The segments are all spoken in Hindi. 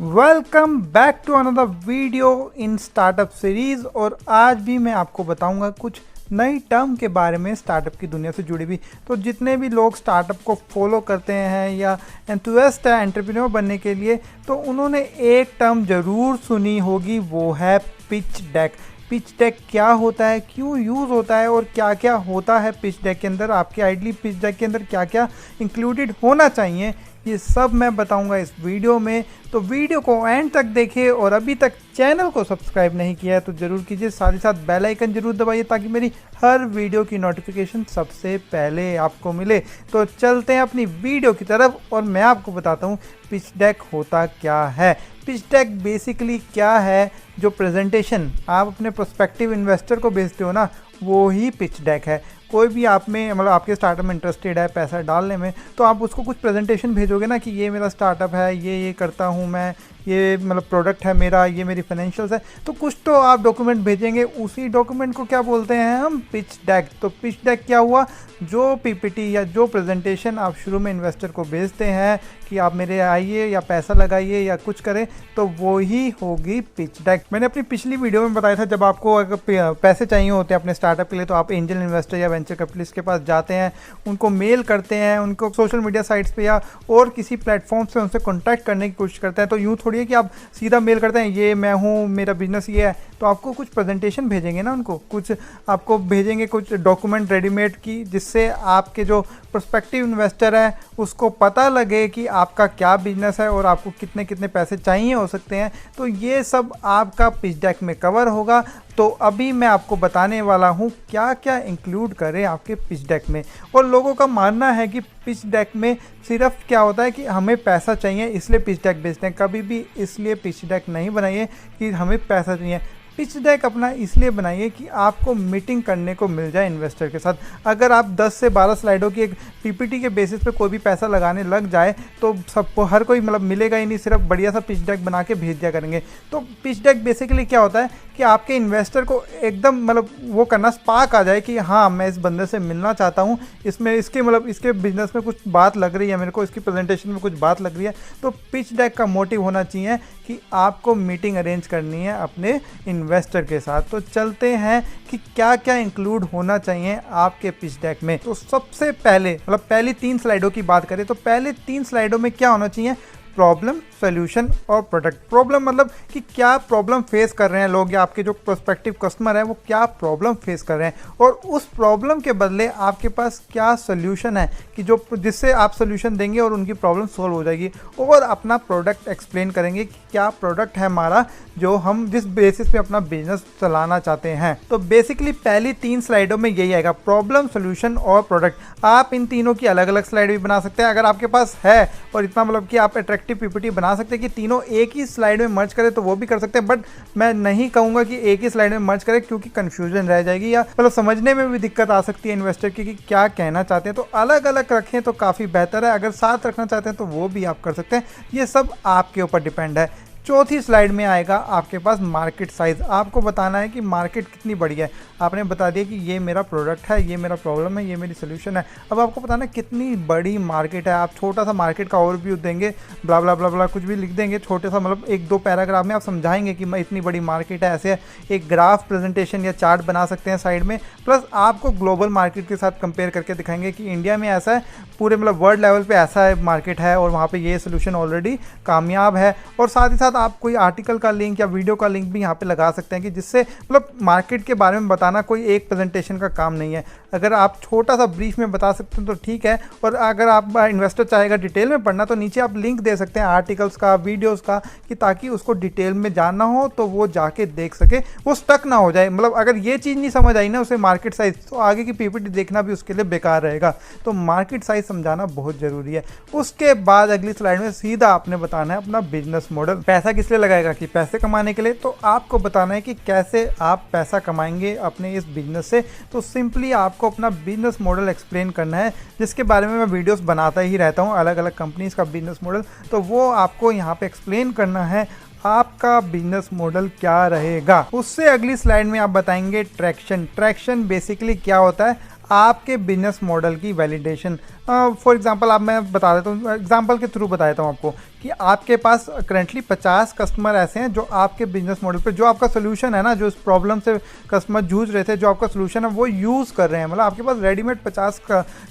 Welcome back to another video in startup series. और आज भी मैं आपको बताऊंगा कुछ नई टर्म के बारे में स्टार्टअप की दुनिया से जुड़ी हुई। तो जितने भी लोग स्टार्टअप को फॉलो करते हैं या एंथुसियास्ट है एंटरप्रेन्योर बनने के लिए, तो उन्होंने एक टर्म ज़रूर सुनी होगी, वो है पिच डेक। पिच डेक क्या होता है, क्यों यूज़ होता है और क्या क्या होता है पिच डेक के अंदर, आपके आइडियली पिच डेक के अंदर क्या क्या इंक्लूडेड होना चाहिए, ये सब मैं बताऊंगा इस वीडियो में। तो वीडियो को एंड तक देखिए और अभी तक चैनल को सब्सक्राइब नहीं किया है तो ज़रूर कीजिए, साथ ही साथ बेल आइकन जरूर दबाइए ताकि मेरी हर वीडियो की नोटिफिकेशन सबसे पहले आपको मिले। तो चलते हैं अपनी वीडियो की तरफ और मैं आपको बताता हूँ पिच डेक होता क्या है। पिच डेक बेसिकली क्या है, जो प्रेजेंटेशन आप अपने प्रोस्पेक्टिव इन्वेस्टर को भेजते हो ना, वो ही पिच डेक है। कोई भी आप में मतलब आपके स्टार्टअप में इंटरेस्टेड है पैसा डालने में, तो आप उसको कुछ प्रेजेंटेशन भेजोगे ना कि ये मेरा स्टार्टअप है, ये करता हूँ मैं, ये मतलब प्रोडक्ट है मेरा, ये मेरी फाइनेंशियल्स है, तो कुछ तो आप डॉक्यूमेंट भेजेंगे। उसी डॉक्यूमेंट को क्या बोलते हैं हम, पिच डेक। तो पिच डेक क्या हुआ, जो पीपीटी या जो प्रेजेंटेशन आप शुरू में इन्वेस्टर को भेजते हैं कि आप मेरे आइए या पैसा लगाइए या कुछ करें, तो वो ही होगी पिच डेक। मैंने अपनी पिछली वीडियो में बताया था, जब आपको अगर पैसे चाहिए होते हैं अपने स्टार्टअप के लिए, तो आप एंजल इन्वेस्टर या वेंचर कैपिटलिस्ट के पास जाते हैं, उनको मेल करते हैं, उनको सोशल मीडिया साइट्स पे या और किसी प्लेटफॉर्म से उनसे कॉन्टैक्ट करने की कोशिश करते हैं। तो यूँ थोड़ी है कि आप सीधा मेल करते हैं ये मैं हूँ, मेरा बिजनेस ये है, तो आपको कुछ प्रेजेंटेशन भेजेंगे ना, उनको कुछ आपको भेजेंगे, कुछ डॉक्यूमेंट रेडीमेड की, जिससे आपके जो प्रोस्पेक्टिव इन्वेस्टर है उसको पता लगे कि आपका क्या बिजनेस है और आपको कितने कितने पैसे चाहिए हो सकते हैं। तो ये सब आपका पिच डेक में कवर होगा। तो अभी मैं आपको बताने वाला हूँ क्या क्या इंक्लूड करें आपके पिच डेक में। और लोगों का मानना है कि पिच डेक में सिर्फ क्या होता है कि हमें पैसा चाहिए इसलिए पिच डेक बेचते हैं। कभी भी इसलिए पिच डेक नहीं बनाइए कि हमें पैसा चाहिए। पिच डेक अपना इसलिए बनाइए कि आपको मीटिंग करने को मिल जाए इन्वेस्टर के साथ। अगर आप 10 से 12 स्लाइडों की एक पीपीटी के बेसिस पे कोई भी पैसा लगाने लग जाए तो सबको हर कोई मतलब मिलेगा ही नहीं, सिर्फ बढ़िया सा पिच डेक बना के भेज दिया करेंगे। तो पिच डेक बेसिकली क्या होता है कि आपके इन्वेस्टर को एकदम मतलब वो करना, स्पार्क आ जाए कि हाँ मैं इस बंदे से मिलना चाहता हूँ, इसमें इसके मतलब इसके बिजनेस में कुछ बात लग रही है मेरे को, इसकी प्रेजेंटेशन में कुछ बात लग रही है। तो पिच डेक का मोटिव होना चाहिए कि आपको मीटिंग अरेंज करनी है अपने इन्वेस्टर के साथ। तो चलते हैं कि क्या क्या इंक्लूड होना चाहिए आपके पिच डेक में। तो सबसे पहले मतलब पहली 3 स्लाइडों की बात करें तो पहले 3 स्लाइडों में क्या होना चाहिए, प्रॉब्लम, सॉल्यूशन और प्रोडक्ट। प्रॉब्लम मतलब कि क्या प्रॉब्लम फेस कर रहे हैं लोग या आपके जो प्रोस्पेक्टिव कस्टमर है वो क्या प्रॉब्लम फेस कर रहे हैं, और उस प्रॉब्लम के बदले आपके पास क्या सॉल्यूशन है कि जो जिससे आप सॉल्यूशन देंगे और उनकी प्रॉब्लम सॉल्व हो जाएगी। और अपना प्रोडक्ट एक्सप्लेन करेंगे कि क्या प्रोडक्ट है हमारा जो हम जिस बेसिस पे अपना बिजनेस चलाना चाहते हैं। तो बेसिकली पहली 3 स्लाइडों में यही आएगा, प्रॉब्लम, सॉल्यूशन और प्रोडक्ट। आप इन तीनों की अलग अलग स्लाइड भी बना सकते हैं अगर आपके पास है, और इतना मतलब कि आप अट्रैक्टिव पीपीटी बना सकते हैं कि तीनों एक ही स्लाइड में मर्ज करें तो वो भी कर सकते हैं। बट मैं नहीं कहूँगा कि एक ही स्लाइड में मर्ज करें, क्योंकि कन्फ्यूजन रह जाएगी या मतलब समझने में भी दिक्कत आ सकती है इन्वेस्टर की कि क्या कहना चाहते हैं। तो अलग अलग रखें तो काफ़ी बेहतर है, अगर साथ रखना चाहते हैं तो वो भी आप कर सकते हैं। ये सब आपके ऊपर डिपेंड है। चौथी स्लाइड में आएगा आपके पास मार्केट साइज़। आपको बताना है कि मार्केट कितनी बड़ी है। आपने बता दिया कि ये मेरा प्रोडक्ट है, ये मेरा प्रॉब्लम है, ये मेरी सोल्यूशन है। अब आपको बताना है कितनी बड़ी मार्केट है। आप छोटा सा मार्केट का ओवरव्यू देंगे, ब्ला ब्ला ब्ला ब्ला कुछ भी लिख देंगे छोटे सा, मतलब 1-2 पैराग्राफ में आप समझाएंगे कि मैं इतनी बड़ी मार्केट है, ऐसे है। एक ग्राफ प्रेजेंटेशन या चार्ट बना सकते हैं साइड में, प्लस आपको ग्लोबल मार्केट के साथ कंपेयर करके दिखाएंगे कि इंडिया में ऐसा है, पूरे मतलब वर्ल्ड लेवल पे ऐसा है मार्केट है और वहाँ पे ये सोल्यूशन ऑलरेडी कामयाब है। और साथ ही साथ आप कोई आर्टिकल का लिंक या वीडियो का लिंक भी यहाँ पे लगा सकते हैं कि जिससे मतलब मार्केट के बारे में बताना कोई एक प्रेजेंटेशन का काम नहीं है। अगर आप छोटा सा ब्रीफ में बता सकते हैं तो ठीक है, और अगर आप इन्वेस्टर चाहेगा डिटेल में पढ़ना तो नीचे आप लिंक दे सकते हैं आर्टिकल्स का, वीडियोस का, कि ताकि उसको डिटेल में जानना हो तो वो जाके देख सके, वो स्टक ना हो जाए। मतलब अगर ये चीज़ नहीं समझ आई ना उसे मार्केट साइज, तो आगे की पीपीटी देखना भी उसके लिए बेकार रहेगा। तो मार्केट साइज समझाना बहुत ज़रूरी है। उसके बाद अगली स्लाइड में सीधा आपने बताना है अपना बिजनेस मॉडल। पैसा किस लिए लगाएगा, कि पैसे कमाने के लिए। तो आपको बताना है कि कैसे आप पैसा कमाएंगे अपने इस बिजनेस से। तो सिंपली आपको अपना बिजनेस मॉडल एक्सप्लेन करना है, जिसके बारे में मैं वीडियोस बनाता ही रहता हूँ, अलग अलग कंपनीज का बिजनेस मॉडल। तो वो आपको यहाँ पे एक्सप्लेन करना है आपका बिजनेस मॉडल क्या रहेगा। उससे अगली स्लाइड में आप बताएंगे ट्रैक्शन। ट्रैक्शन बेसिकली क्या होता है, आपके बिजनेस मॉडल की वैलिडेशन। फॉर एग्जांपल आप मैं बता देता हूँ, एग्जांपल के थ्रू बता देता हूँ आपको कि आपके पास करेंटली 50 कस्टमर ऐसे हैं जो आपके बिजनेस मॉडल पे जो आपका सोल्यूशन है ना, जो इस प्रॉब्लम से कस्टमर जूझ रहे थे, जो आपका सोल्यूशन है वो यूज़ कर रहे हैं। मतलब आपके पास रेडीमेड 50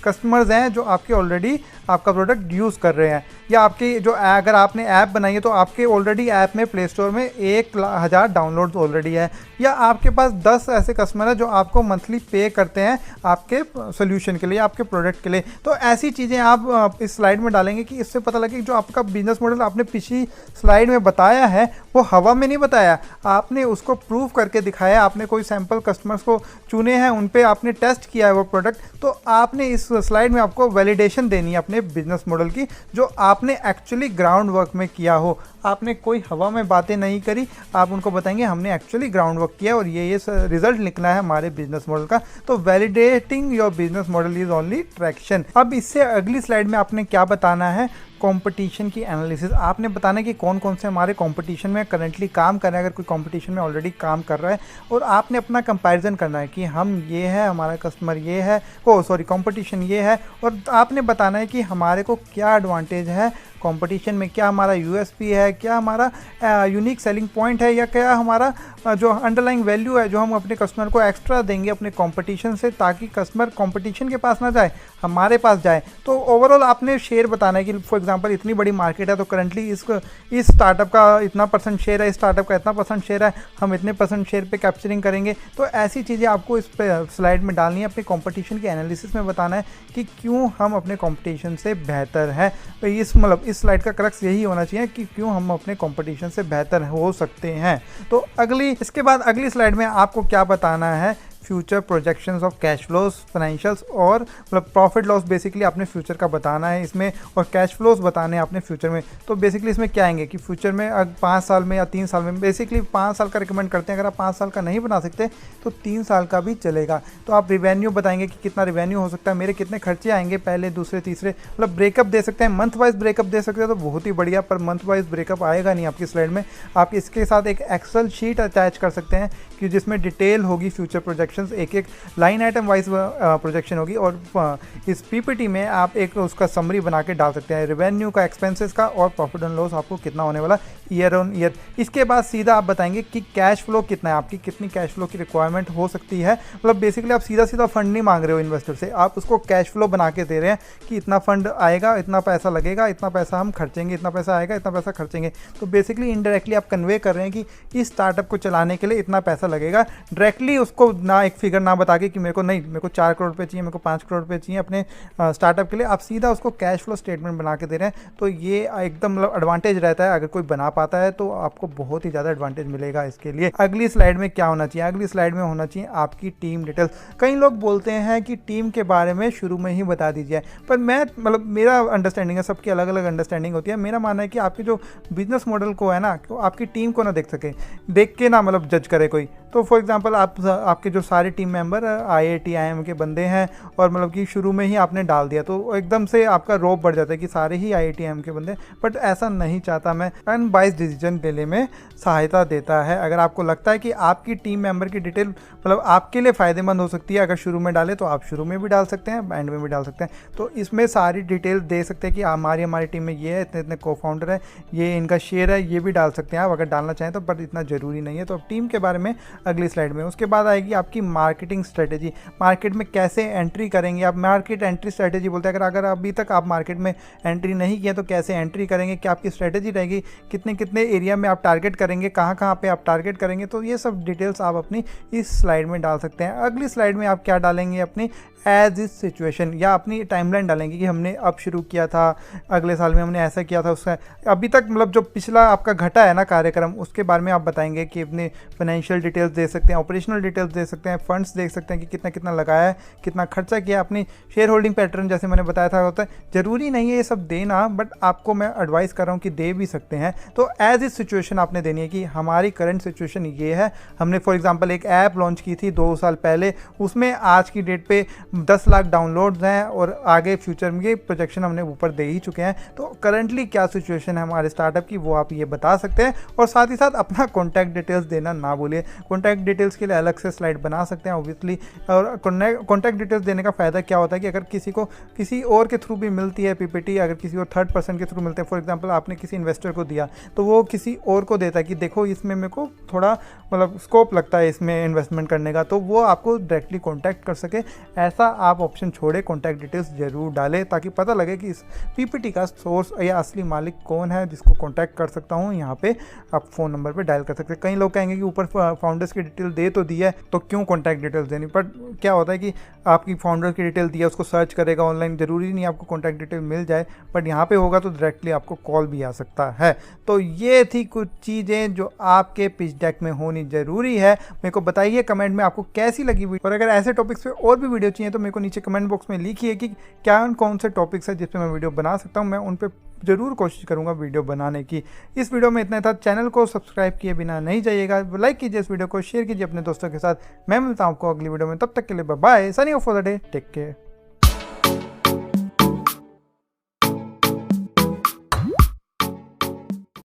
कस्टमर्स हैं जो आपके ऑलरेडी आपका प्रोडक्ट यूज़ कर रहे हैं, या आपकी जो अगर आपने ऐप बनाई है तो आपके ऑलरेडी ऐप में प्ले स्टोर में 1,000 डाउनलोड्स ऑलरेडी है, या आपके पास 10 ऐसे कस्टमर हैं जो आपको मंथली पे करते हैं आपके सोल्यूशन के लिए, आपके प्रोडक्ट के लिए। तो ऐसी चीज़ें आप इस स्लाइड में डालेंगे कि इससे पता लगे कि जो आपका बिजनेस मॉडल आपने पिछली स्लाइड में बताया है वो हवा में नहीं बताया, आपने उसको प्रूव करके दिखाया। आपने कोई सैंपल कस्टमर्स को चुने हैं, उन पे आपने टेस्ट किया है वो प्रोडक्ट, तो आपने इस स्लाइड में आपको वैलिडेशन देनी है अपने बिजनेस मॉडल की, जो आपने एक्चुअली ग्राउंड वर्क में किया हो। आपने कोई हवा में बातें नहीं करी, आप उनको बताएंगे हमने एक्चुअली ग्राउंड वर्क किया और ये रिजल्ट निकला है हमारे बिजनेस मॉडल का। तो validating your business model is only traction. अब इससे अगली स्लाइड में आपने क्या बताना है, कंपटीशन की एनालिसिस। आपने बताना है कि कौन कौन से हमारे कंपटीशन में करंटली काम कर रहे हैं, अगर कोई कंपटीशन में ऑलरेडी काम कर रहा है, और आपने अपना कंपैरिजन करना है कि हम ये है, हमारा कस्टमर ये है, कंपटीशन ये है, और आपने बताना है कि हमारे को क्या एडवांटेज है कंपटीशन में, क्या हमारा यूएसपी है, क्या हमारा यूनिक सेलिंग पॉइंट है, या क्या हमारा जो अंडरलाइंग वैल्यू है जो हम अपने कस्टमर को एक्स्ट्रा देंगे अपने कंपटीशन से, ताकि कस्टमर कंपटीशन के पास ना जाए, हमारे पास जाए। तो ओवरऑल आपने शेयर बताना है कि फॉर एग्जांपल इतनी बड़ी मार्केट है तो करंटली इस स्टार्टअप का इतना परसेंट शेयर है, इस स्टार्टअप का इतना परसेंट शेयर है, हम इतने परसेंट शेयर पे कैप्चरिंग करेंगे। तो ऐसी चीज़ें आपको इस स्लाइड में डालनी है, अपने कंपटीशन के एनालिसिस में बताना है कि क्यों हम अपने कंपटीशन से बेहतर है। तो इस स्लाइड का क्रक्स यही होना चाहिए कि क्यों हम अपने कंपटीशन से बेहतर हो सकते हैं। तो इसके बाद अगली स्लाइड में आपको क्या बताना है, future projections of cash flows, financials, और मतलब प्रॉफिट लॉस बेसिकली आपने फ्यूचर का बताना है इसमें, और कैश फ्लोज बताने हैं आपने फ्यूचर में। तो बेसिकली इसमें क्या आएंगे कि फ्यूचर में 5 साल में या 3 साल में, बेसिकली 5 साल का रिकमेंड करते हैं। अगर आप 5 साल का नहीं बना सकते तो 3 साल का भी चलेगा। तो आप रिवेन्यू बताएंगे कि कितना रिवेन्यू हो सकता है, मेरे कितने खर्चे आएंगे पहले, दूसरे, तीसरे, मतलब ब्रेकअप दे सकते हैं, मंथ वाइज ब्रेकअप दे सकते हैं तो बहुत ही बढ़िया, पर मंथ वाइज ब्रेकअप आएगा नहीं आपकी स्लाइड में। आप इसके साथ एक एक्सेल शीट अटैच कर सकते हैं कि जिसमें डिटेल होगी फ्यूचर प्रोजेक्शंस, एक एक लाइन आइटम वाइज प्रोजेक्शन होगी, और इस पीपीटी में आप एक उसका समरी बना के डाल सकते हैं, रेवेन्यू का, एक्सपेंसेस का, और प्रॉफिट एंड लॉस आपको कितना होने वाला ईयर ऑन ईयर। इसके बाद सीधा आप बताएंगे कि कैश फ्लो कितना है, आपकी कितनी कैश फ्लो की रिक्वायरमेंट हो सकती है। मतलब बेसिकली आप सीधा सीधा फंड नहीं मांग रहे हो इन्वेस्टर से, आप उसको कैश फ्लो बना के दे रहे हैं कि इतना फंड आएगा, इतना पैसा लगेगा, इतना पैसा हम खर्चेंगे, इतना पैसा आएगा, इतना पैसा खर्चेंगे। तो बेसिकली इनडायरेक्टली आप कन्वे कर रहे हैं कि इस स्टार्टअप को चलाने के लिए इतना पैसा लगेगा। डायरेक्टली उसको ना एक फिगर ना बता के कि मेरे को 4 करोड़ रुपये चाहिए, मेरे को 5 करोड़ रुपये चाहिए अपने स्टार्टअप के लिए, आप सीधा उसको कैश फ्लो स्टेटमेंट बना के दे रहे हैं। तो ये एकदम मतलब एडवांटेज रहता है, अगर कोई बना पाता है तो आपको बहुत ही ज़्यादा एडवांटेज मिलेगा इसके लिए। अगली स्लाइड में क्या होना चाहिए, अगली स्लाइड में होना चाहिए आपकी टीम डिटेल्स। कई लोग बोलते हैं कि टीम के बारे में शुरू में ही बता दीजिए, पर मैं मतलब मेरा अंडरस्टैंडिंग है, सबकी अलग अलग अंडरस्टैंडिंग होती है। मेरा मानना है कि आपके जो बिजनेस मॉडल को है ना, तो आपकी टीम को ना देख के ना मतलब जज करे कोई। तो फॉर एग्जांपल आपके जो सारे टीम मेंबर IIT IIM के बंदे हैं, और मतलब कि शुरू में ही आपने डाल दिया तो एकदम से आपका रौब बढ़ जाता है कि सारे ही IIT IIM के बंदे। बट ऐसा नहीं चाहता मैं, अनबाइस्ड डिसीजन लेने में सहायता देता है। अगर आपको लगता है कि आपकी टीम मेंबर की डिटेल मतलब आपके लिए फ़ायदेमंद हो सकती है, अगर शुरू में डालें तो आप शुरू में भी डाल सकते हैं, एंड में भी डाल सकते हैं। तो इसमें सारी डिटेल दे सकते हैं कि हमारी टीम में ये है, इतने इतने को-फाउंडर है, ये इनका शेयर है, ये भी डाल सकते हैं आप अगर डालना चाहें तो, बट इतना ज़रूरी नहीं है। तो टीम के बारे में अगली स्लाइड में। उसके बाद आएगी आपकी मार्केटिंग स्ट्रेटेजी, मार्केट में कैसे एंट्री करेंगे आप, मार्केट एंट्री स्ट्रेटेजी बोलते हैं। अगर अभी तक आप मार्केट में एंट्री नहीं किया तो कैसे एंट्री करेंगे, क्या आपकी स्ट्रेटेजी रहेगी, कितने कितने एरिया में आप टारगेट करेंगे, कहाँ पे आप टारगेट करेंगे। तो ये सब डिटेल्स आप अपनी इस स्लाइड में डाल सकते हैं। अगली स्लाइड में आप क्या डालेंगे, अपनी एज इज सिचुएशन, या अपनी टाइमलाइन डालेंगे कि हमने अब शुरू किया था, अगले साल में हमने ऐसा किया था, उसका अभी तक मतलब जो पिछला आपका घटा है ना कार्यक्रम, उसके बारे में आप बताएंगे कि अपने फाइनेंशियल डिटेल्स दे सकते हैं, ऑपरेशनल डिटेल्स दे सकते हैं, फंड्स देख सकते हैं कि कितना कितना लगाया है, कितना खर्चा किया, अपनी शेयर होल्डिंग पैटर्न जैसे मैंने बताया था होता है। ज़रूरी नहीं है ये सब देना, बट आपको मैं एडवाइस कर रहा हूँ कि दे भी सकते हैं। तो एज इज सिचुएशन आपने देनी है कि हमारी करंट सिचुएशन ये है, हमने फॉर एग्जाम्पल एक ऐप लॉन्च की थी 2 साल पहले, उसमें आज की डेट पे 10 लाख डाउनलोड्स हैं और आगे फ्यूचर में प्रोजेक्शन हमने ऊपर दे ही चुके हैं। तो करंटली क्या सिचुएशन है हमारे स्टार्टअप की वो आप ये बता सकते हैं, और साथ ही साथ अपना कॉन्टैक्ट डिटेल्स देना ना भूलिए। कॉन्टैक्ट डिटेल्स के लिए अलग से स्लाइड बना सकते हैं ऑब्वियसली। और कॉन्टैक्ट डिटेल्स देने का फ़ायदा क्या होता है कि अगर किसी को किसी और के थ्रू भी मिलती है पीपीटी, अगर किसी और थर्ड पर्सन के थ्रू मिलते हैं, फॉर एग्जांपल आपने किसी इन्वेस्टर को दिया तो वो किसी और को देता है कि देखो इसमें मेरे को थोड़ा मतलब स्कोप लगता है इसमें इन्वेस्टमेंट करने का, तो वो आपको डायरेक्टली कॉन्टैक्ट कर सके। ऐसा आप ऑप्शन छोड़े, कॉन्टैक्ट डिटेल्स जरूर डालें ताकि पता लगे कि इस पीपीटी का सोर्स या असली मालिक कौन है जिसको कॉन्टैक्ट कर सकता हूँ। यहाँ पे आप फ़ोन नंबर पे डायल कर सकते हैं। कई लोग कहेंगे कि ऊपर फाउंडर्स की डिटेल दे तो दी है तो क्यों कॉन्टैक्ट डिटेल्स देनी, बट क्या होता है कि आपकी फाउंडर की डिटेल दिया, उसको सर्च करेगा ऑनलाइन, ज़रूरी नहीं आपको कॉन्टैक्ट डिटेल मिल जाए, बट यहाँ पे होगा तो डायरेक्टली आपको कॉल भी आ सकता है। तो ये थी कुछ चीज़ें जो आपके पिच डेक में होनी ज़रूरी है। मेरे को बताइए कमेंट में आपको कैसी लगी वीडियो, और अगर ऐसे टॉपिक्स पे और भी वीडियो चाहिए तो मेरे को नीचे कमेंट बॉक्स में लिखिए कि क्या कौन से टॉपिक्स है जिस पे मैं वीडियो बना सकता हूँ। मैं उन पर ज़रूर कोशिश करूँगा वीडियो बनाने की। इस वीडियो में इतना था। चैनल को सब्सक्राइब किए बिना नहीं जाइएगा, लाइक कीजिए इस वीडियो को, शेयर कीजिए अपने दोस्तों के साथ। मैं मिलता हूँ आपको अगली वीडियो में, तब तक के लिए bye bye, signing off for the day, take care.